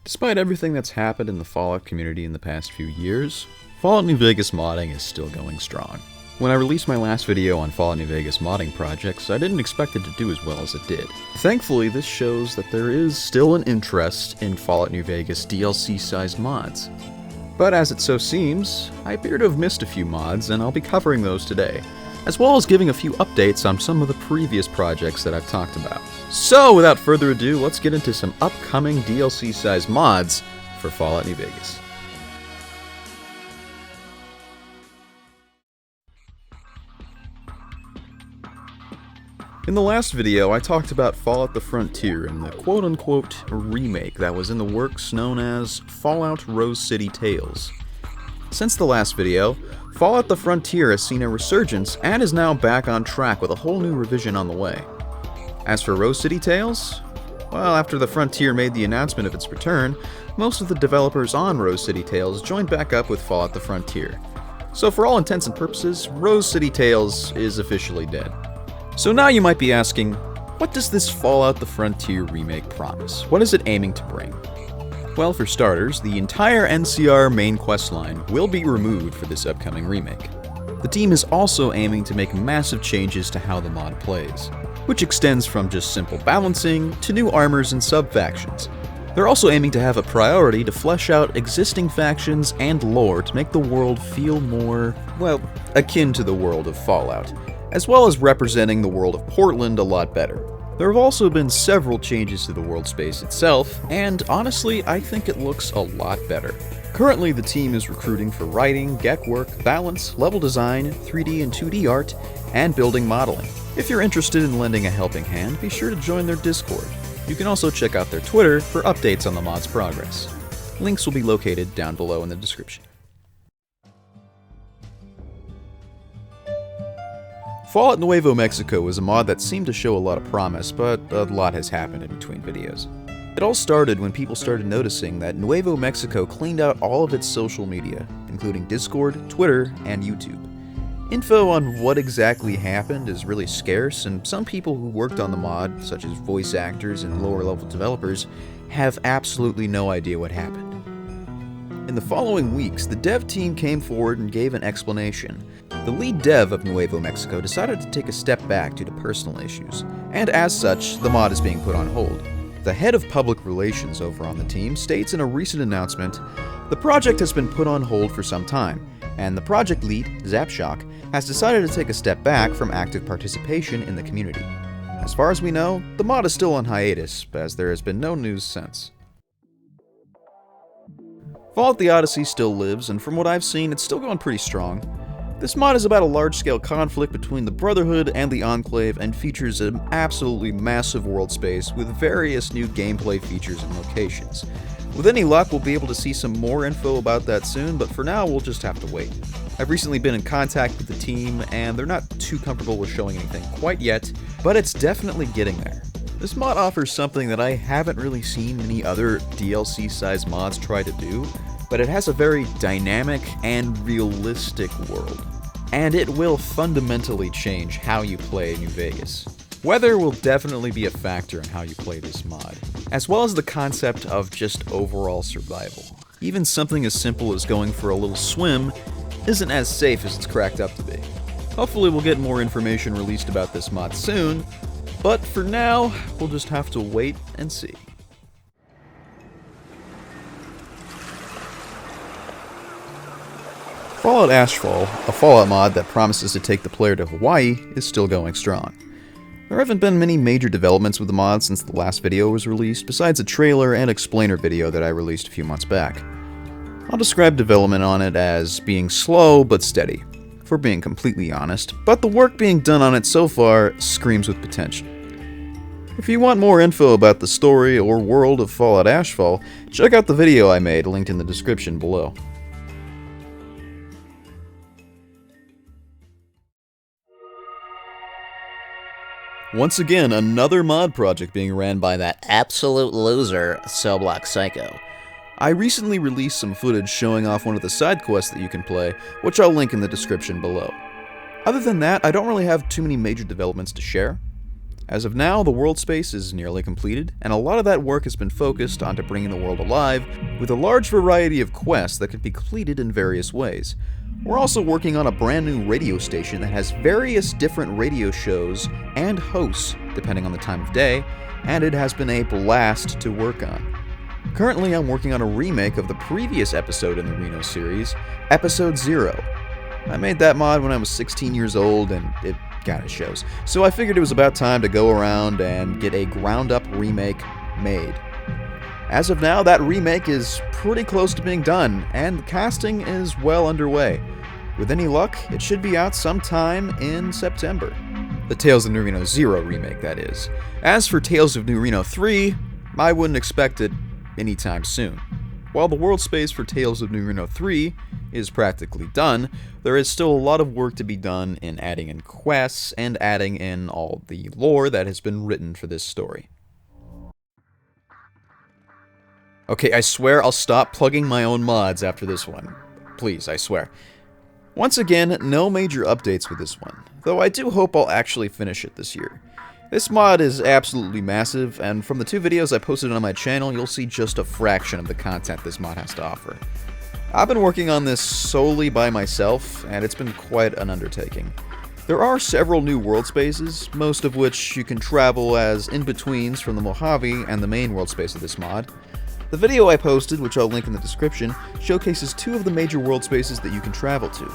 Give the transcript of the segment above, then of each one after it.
Despite everything that's happened in the Fallout community in the past few years, Fallout New Vegas modding is still going strong. When I released my last video on Fallout New Vegas modding projects, I didn't expect it to do as well as it did. Thankfully, this shows that there is still an interest in Fallout New Vegas DLC-sized mods. But as it so seems, I appear to have missed a few mods, and I'll be covering those today, as well as giving a few updates on some of the previous projects that I've talked about. So, without further ado, let's get into some upcoming DLC-sized mods for Fallout New Vegas. In the last video, I talked about Fallout the Frontier and the quote-unquote remake that was in the works known as Fallout Rose City Tales. Since the last video, Fallout the Frontier has seen a resurgence and is now back on track with a whole new revision on the way. As for Rose City Tales, well, after the Frontier made the announcement of its return, most of the developers on Rose City Tales joined back up with Fallout the Frontier. So for all intents and purposes, Rose City Tales is officially dead. So now you might be asking, what does this Fallout the Frontier remake promise? What is it aiming to bring? Well, for starters, the entire NCR main questline will be removed for this upcoming remake. The team is also aiming to make massive changes to how the mod plays, which extends from just simple balancing to new armors and sub-factions. They're also aiming to have a priority to flesh out existing factions and lore to make the world feel more, well, akin to the world of Fallout, as well as representing the world of Portland a lot better. There have also been several changes to the world space itself, and honestly, I think it looks a lot better. Currently, the team is recruiting for writing, GEC work, balance, level design, 3D and 2D art, and building modeling. If you're interested in lending a helping hand, be sure to join their Discord. You can also check out their Twitter for updates on the mod's progress. Links will be located down below in the description. Fallout Nuevo, Mexico is a mod that seemed to show a lot of promise, but a lot has happened in between videos. It all started when people started noticing that Nuevo, Mexico cleaned out all of its social media, including Discord, Twitter, and YouTube. Info on what exactly happened is really scarce, and some people who worked on the mod, such as voice actors and lower-level developers, have absolutely no idea what happened. In the following weeks, the dev team came forward and gave an explanation. The lead dev of Nuevo, Mexico decided to take a step back due to personal issues, and as such, the mod is being put on hold. The head of public relations over on the team states in a recent announcement, the project has been put on hold for some time, and the project lead, Zapshock, has decided to take a step back from active participation in the community. As far as we know, the mod is still on hiatus, as there has been no news since. Fallout the Odyssey still lives, and from what I've seen, it's still going pretty strong. This mod is about a large-scale conflict between the Brotherhood and the Enclave and features an absolutely massive world space with various new gameplay features and locations. With any luck, we'll be able to see some more info about that soon, but for now, we'll just have to wait. I've recently been in contact with the team, and they're not too comfortable with showing anything quite yet, but it's definitely getting there. This mod offers something that I haven't really seen many other DLC-sized mods try to do, but it has a very dynamic and realistic world. And it will fundamentally change how you play New Vegas. Weather will definitely be a factor in how you play this mod, as well as the concept of just overall survival. Even something as simple as going for a little swim isn't as safe as it's cracked up to be. Hopefully we'll get more information released about this mod soon, but for now, we'll just have to wait and see. Fallout Ashfall, a Fallout mod that promises to take the player to Hawaii, is still going strong. There haven't been many major developments with the mod since the last video was released, besides a trailer and explainer video that I released a few months back. I'll describe development on it as being slow but steady, for being completely honest, but the work being done on it so far screams with potential. If you want more info about the story or world of Fallout Ashfall, check out the video I made linked in the description below. Once again, another mod project being ran by that absolute loser, Cell Block Psycho. I recently released some footage showing off one of the side quests that you can play, which I'll link in the description below. Other than that, I don't really have too many major developments to share. As of now, the world space is nearly completed, and a lot of that work has been focused onto bringing the world alive with a large variety of quests that can be completed in various ways. We're also working on a brand new radio station that has various different radio shows and hosts depending on the time of day, and it has been a blast to work on. Currently, I'm working on a remake of the previous episode in the Reno series, Episode 0. I made that mod when I was 16 years old, and it kind of shows. So I figured it was about time to go around and get a ground-up remake made. As of now, that remake is pretty close to being done, and the casting is well underway. With any luck, it should be out sometime in September. The Tales of New Reno 0 remake, that is. As for Tales of New Reno 3, I wouldn't expect it anytime soon. While the world space for Tales of New Reno 3 is practically done, there is still a lot of work to be done in adding in quests and adding in all the lore that has been written for this story. Okay, I swear I'll stop plugging my own mods after this one. Please, I swear. Once again, no major updates with this one, though I do hope I'll actually finish it this year. This mod is absolutely massive, and from the 2 videos I posted on my channel, you'll see just a fraction of the content this mod has to offer. I've been working on this solely by myself, and it's been quite an undertaking. There are several new world spaces, most of which you can travel as in-betweens from the Mojave and the main world space of this mod. The video I posted, which I'll link in the description, showcases 2 of the major world spaces that you can travel to.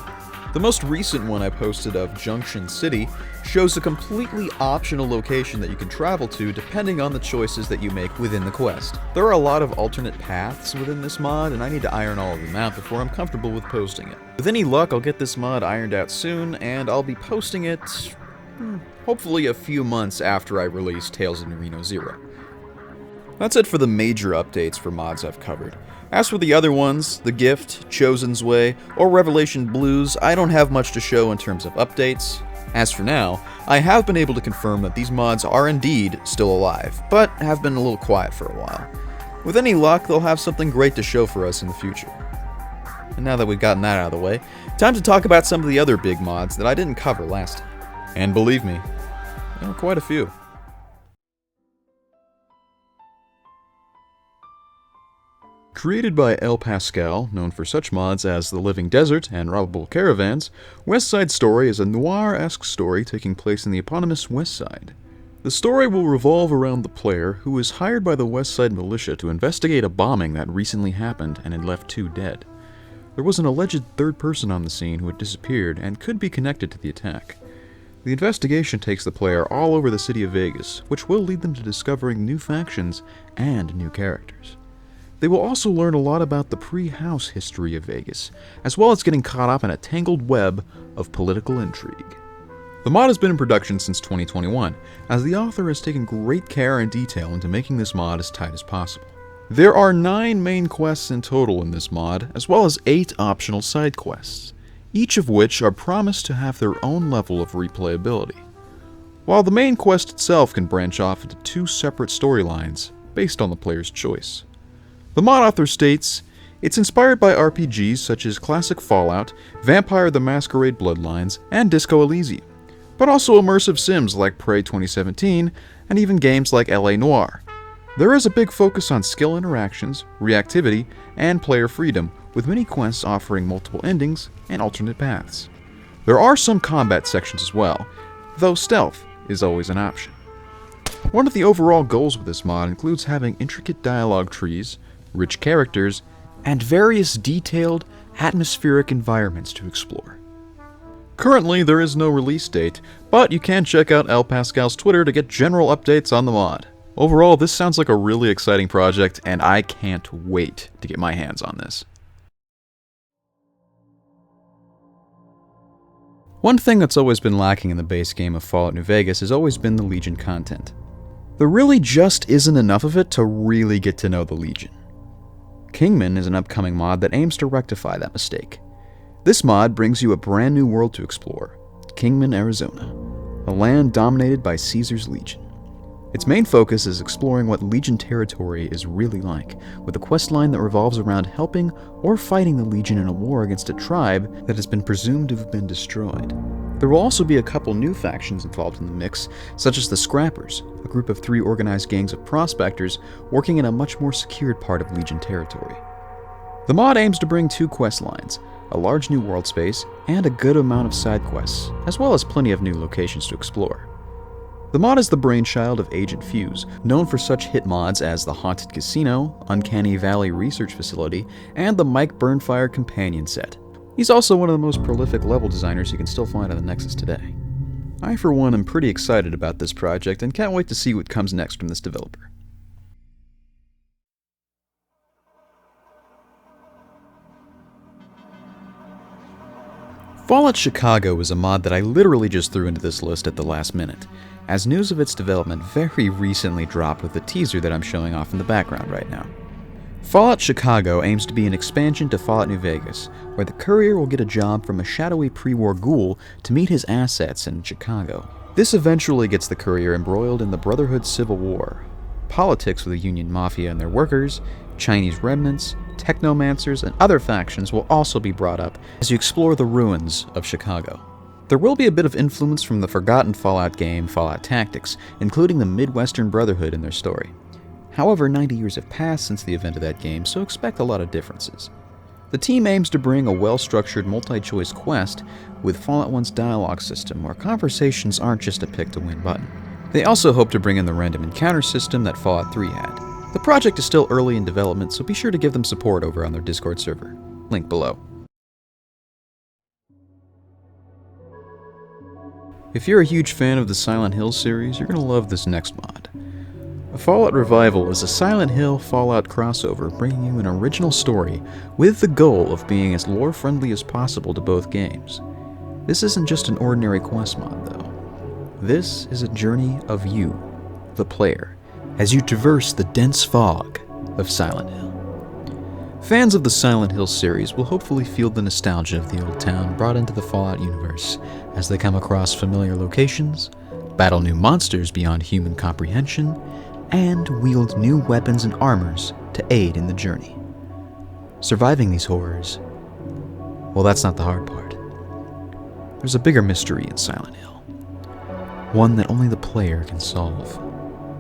The most recent one I posted of Junction City shows a completely optional location that you can travel to depending on the choices that you make within the quest. There are a lot of alternate paths within this mod, and I need to iron all of them out before I'm comfortable with posting it. With any luck, I'll get this mod ironed out soon, and I'll be posting it hopefully a few months after I release Tales of New Reno 0. That's it for the major updates for mods I've covered. As for the other ones, The Gift, Chosen's Way, or Revelation Blues, I don't have much to show in terms of updates. As for now, I have been able to confirm that these mods are indeed still alive, but have been a little quiet for a while. With any luck, they'll have something great to show for us in the future. And now that we've gotten that out of the way, time to talk about some of the other big mods that I didn't cover last time. And believe me, there are quite a few. Created by El Pascal, known for such mods as The Living Desert and Robbable Caravans, Westside Story is a noir-esque story taking place in the eponymous West Side. The story will revolve around the player, who is hired by the West Side militia to investigate a bombing that recently happened and had left 2 dead. There was an alleged third person on the scene who had disappeared and could be connected to the attack. The investigation takes the player all over the city of Vegas, which will lead them to discovering new factions and new characters. They will also learn a lot about the pre-house history of Vegas, as well as getting caught up in a tangled web of political intrigue. The mod has been in production since 2021, as the author has taken great care and detail into making this mod as tight as possible. There are 9 main quests in total in this mod, as well as 8 optional side quests, each of which are promised to have their own level of replayability. While the main quest itself can branch off into 2 separate storylines, based on the player's choice. The mod author states, it's inspired by RPGs such as classic Fallout, Vampire the Masquerade Bloodlines, and Disco Elysium, but also immersive sims like Prey 2017, and even games like LA Noire. There is a big focus on skill interactions, reactivity, and player freedom, with many quests offering multiple endings and alternate paths. There are some combat sections as well, though stealth is always an option. One of the overall goals with this mod includes having intricate dialogue trees, rich characters, and various detailed, atmospheric environments to explore. Currently, there is no release date, but you can check out El Pascal's Twitter to get general updates on the mod. Overall, this sounds like a really exciting project, and I can't wait to get my hands on this. One thing that's always been lacking in the base game of Fallout New Vegas has always been the Legion content. There really just isn't enough of it to really get to know the Legion. Kingman is an upcoming mod that aims to rectify that mistake. This mod brings you a brand new world to explore, Kingman, Arizona, a land dominated by Caesar's Legion. Its main focus is exploring what Legion territory is really like, with a questline that revolves around helping or fighting the Legion in a war against a tribe that has been presumed to have been destroyed. There will also be a couple new factions involved in the mix, such as the Scrappers, a group of 3 organized gangs of prospectors working in a much more secured part of Legion territory. The mod aims to bring 2 quest lines, a large new world space, and a good amount of side quests, as well as plenty of new locations to explore. The mod is the brainchild of Agent Fuse, known for such hit mods as the Haunted Casino, Uncanny Valley Research Facility, and the Mike Burnfire Companion Set. He's also one of the most prolific level designers you can still find on the Nexus today. I, for one, am pretty excited about this project and can't wait to see what comes next from this developer. Fallout Chicago is a mod that I literally just threw into this list at the last minute, as news of its development very recently dropped with the teaser that I'm showing off in the background right now. Fallout Chicago aims to be an expansion to Fallout New Vegas, where the courier will get a job from a shadowy pre-war ghoul to meet his assets in Chicago. This eventually gets the courier embroiled in the Brotherhood Civil War, politics with the Union Mafia and their workers, Chinese remnants, technomancers, and other factions will also be brought up as you explore the ruins of Chicago. There will be a bit of influence from the forgotten Fallout game Fallout Tactics, including the Midwestern Brotherhood in their story. However, 90 years have passed since the event of that game, so expect a lot of differences. The team aims to bring a well-structured multi-choice quest with Fallout 1's dialogue system, where conversations aren't just a pick-to-win button. They also hope to bring in the random encounter system that Fallout 3 had. The project is still early in development, so be sure to give them support over on their Discord server. Link below. If you're a huge fan of the Silent Hill series, you're going to love this next mod. Fallout Revival is a Silent Hill Fallout crossover bringing you an original story with the goal of being as lore-friendly as possible to both games. This isn't just an ordinary quest mod, though. This is a journey of you, the player, as you traverse the dense fog of Silent Hill. Fans of the Silent Hill series will hopefully feel the nostalgia of the old town brought into the Fallout universe as they come across familiar locations, battle new monsters beyond human comprehension, and wield new weapons and armors to aid in the journey. Surviving these horrors, well, that's not the hard part. There's a bigger mystery in Silent Hill, one that only the player can solve.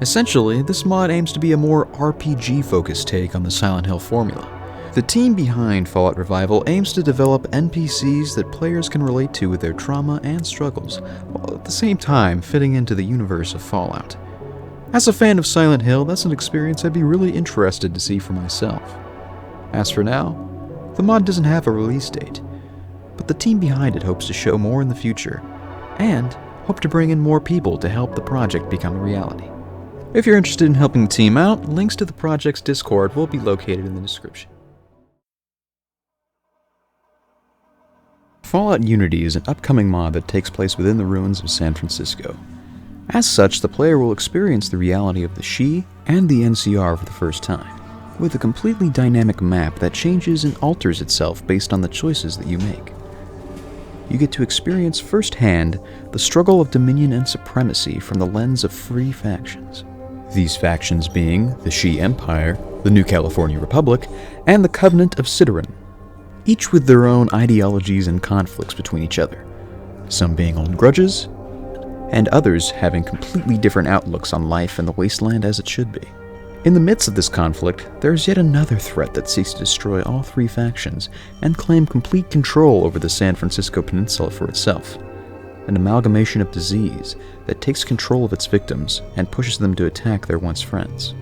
Essentially, this mod aims to be a more RPG-focused take on the Silent Hill formula. The team behind Fallout Revival aims to develop NPCs that players can relate to with their trauma and struggles, while at the same time fitting into the universe of Fallout. As a fan of Silent Hill, that's an experience I'd be really interested to see for myself. As for now, the mod doesn't have a release date, but the team behind it hopes to show more in the future, and hope to bring in more people to help the project become a reality. If you're interested in helping the team out, links to the project's Discord will be located in the description. Fallout Unity is an upcoming mod that takes place within the ruins of San Francisco. As such, the player will experience the reality of the She and the NCR for the first time, with a completely dynamic map that changes and alters itself based on the choices that you make. You get to experience firsthand the struggle of dominion and supremacy from the lens of 3 factions. These factions being the She Empire, the New California Republic, and the Covenant of Cideron, each with their own ideologies and conflicts between each other, some being old grudges, and others having completely different outlooks on life and the wasteland as it should be. In the midst of this conflict, there is yet another threat that seeks to destroy all 3 factions and claim complete control over the San Francisco Peninsula for itself. An amalgamation of disease that takes control of its victims and pushes them to attack their once friends.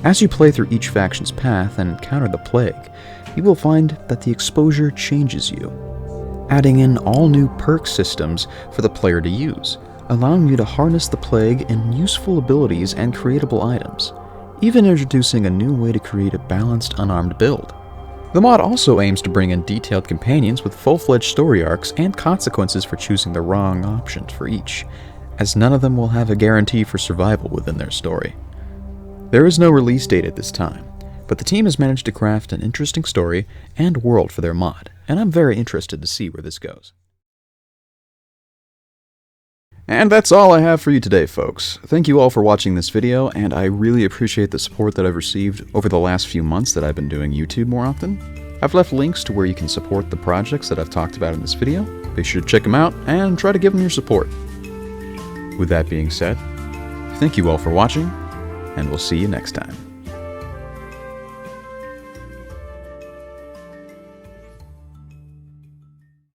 As you play through each faction's path and encounter the plague, you will find that the exposure changes you, adding in all new perk systems for the player to use, allowing you to harness the plague in useful abilities and creatable items, even introducing a new way to create a balanced unarmed build. The mod also aims to bring in detailed companions with full-fledged story arcs and consequences for choosing the wrong options for each, as none of them will have a guarantee for survival within their story. There is no release date at this time, but the team has managed to craft an interesting story and world for their mod, and I'm very interested to see where this goes. And that's all I have for you today, folks. Thank you all for watching this video, and I really appreciate the support that I've received over the last few months that I've been doing YouTube more often. I've left links to where you can support the projects that I've talked about in this video. Be sure to check them out and try to give them your support. With that being said, thank you all for watching, and we'll see you next time.